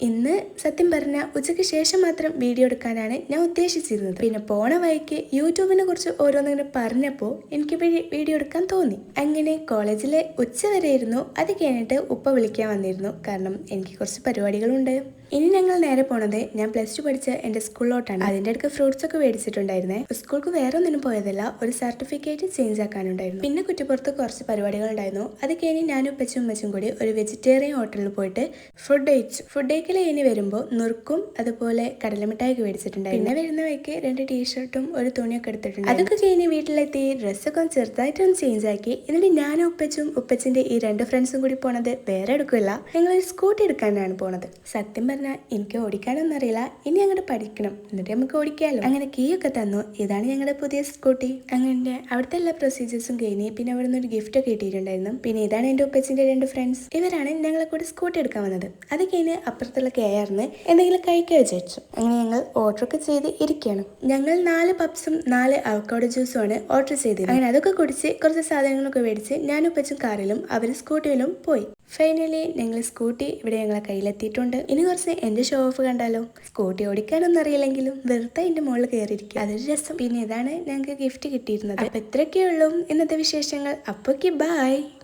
ഇന്ന് സത്യം പറഞ്ഞാൽ ഉച്ചയ്ക്ക് ശേഷം മാത്രം വീഡിയോ എടുക്കാനാണ് ഞാൻ ഉദ്ദേശിച്ചിരുന്നത്. പിന്നെ പോണ വഴിക്ക് യൂട്യൂബിനെ കുറിച്ച് ഓരോന്നിങ്ങനെ പറഞ്ഞപ്പോൾ എനിക്ക് വീഡിയോ എടുക്കാൻ തോന്നി. അങ്ങനെ കോളേജിലെ ഉച്ച വരെ ഇരുന്നു. അത് കഴിഞ്ഞിട്ട് ഉപ്പ വിളിക്കാൻ വന്നിരുന്നു. കാരണം എനിക്ക് കുറച്ച് പരിപാടികളുണ്ട്. ഇനി ഞങ്ങൾ നേരെ പോണത് ഞാൻ +2 പഠിച്ച എൻ്റെ സ്കൂളിലോട്ടാണ്. അതിൻ്റെ അടുക്ക് ഫ്രൂട്ട്സ് ഒക്കെ മേടിച്ചിട്ടുണ്ടായിരുന്നേ. സ്കൂൾക്ക് വേറെ ഒന്നിനും പോയതല്ല, ഒരു സർട്ടിഫിക്കറ്റ് ചേഞ്ച് ആക്കാനുണ്ടായിരുന്നു. പിന്നെ കുറ്റിപ്പുറത്ത് കുറച്ച് പരിപാടികൾ ഉണ്ടായിരുന്നു. അത് കഴിഞ്ഞ് ഞാനും ഉമ്മച്ചും കൂടി ഒരു വെജിറ്റേറിയൻ ഹോട്ടലിൽ പോയിട്ട് ഫുഡ് കഴിച്ചു. ഫുഡ് കഴിക്കൽ ഇനി വരുമ്പോൾ നുറുക്കും അതുപോലെ കടലമിഠായിക്ക് മേടിച്ചിട്ടുണ്ടായിരുന്നു. പിന്നെ വരുന്ന വഴിക്ക് 2 ടീഷർട്ടും ഒരു തുണിയൊക്കെ എടുത്തിട്ടുണ്ട്. അതൊക്കെ കഴിഞ്ഞ് വീട്ടിലെത്തി ഡ്രസ്സൊക്കെ ചെറുതായിട്ടൊന്ന് ചേഞ്ച് ആക്കി. എന്നിട്ട് ഞാനും ഉപ്പച്ചിന്റെ ഈ 2 ഫ്രണ്ട്സും കൂടി പോണത് വേറെ എടുക്കില്ല, ഞങ്ങളൊരു സ്കൂട്ടി എടുക്കാനാണ് പോണത്. സത്യം പറഞ്ഞാൽ എനിക്ക് ഓടിക്കാനൊന്നും അറിയില്ല. ഇനി അങ്ങോട്ട് പഠിക്കണം, എന്നിട്ട് നമുക്ക് ഓടിക്കാമല്ലോ. അങ്ങനെ കീ ഒക്കെ തന്നു. ഇതാണ് ഞങ്ങളുടെ പുതിയ സ്കൂട്ടി. അങ്ങനെ അവിടുത്തെ എല്ലാ പ്രൊസീജിയേഴ്സും കഴിഞ്ഞ് പിന്നെ അവിടെ നിന്ന് ഒരു ഗിഫ്റ്റ് ഒക്കെ കിട്ടിയിട്ടുണ്ടായിരുന്നു. പിന്നെ ഇതാണ് എൻ്റെ ഉപ്പച്ചിന്റെ 2 ഫ്രണ്ട്സ്. ഇവരാണ് ഞങ്ങളെ കൂടെ സ്കൂട്ടി എടുക്കാൻ വന്നത്. അത് കഴിഞ്ഞ് അപ്പുറത്തുള്ള കെയറിന് എന്തെങ്കിലും കഴിക്കാൻ വിചാരിച്ചു. അങ്ങനെ ഞങ്ങൾ ഓർഡർ ഒക്കെ ചെയ്ത് ഇരിക്കുകയാണ്. ഞങ്ങൾ 4 പപ്സും 4 അവക്കാഡോ ജ്യൂസും ആണ് ഓർഡർ ചെയ്തത്. അങ്ങനെ അതൊക്കെ കുടിച്ച് കുറച്ച് സാധനങ്ങളൊക്കെ മേടിച്ച് ഞാനും ഉപ്പച്ചും കാറിലും അവർ സ്കൂട്ടിയിലും പോയി. ഫൈനലി ഞങ്ങൾ സ്കൂട്ടി ഇവിടെ ഞങ്ങളെ കയ്യിലെത്തിയിട്ടുണ്ട്. ഇനി കുറച്ച് എൻ്റെ ഷോ ഓഫ് കണ്ടാലോ? സ്കൂട്ടി ഓടിക്കാനൊന്നും അറിയില്ലെങ്കിലും വെറുതെ എൻ്റെ മുകളിൽ കയറിയിരിക്കും, അതൊരു രസം. പിന്നെ ഇതാണ് ഞങ്ങൾക്ക് ഗിഫ്റ്റ് കിട്ടിയിരുന്നത്. അപ്പൊ ഇത്രയൊക്കെ ഉള്ളൂ ഇന്നത്തെ വിശേഷങ്ങൾ. അപ്പൊക്കെ ബൈ.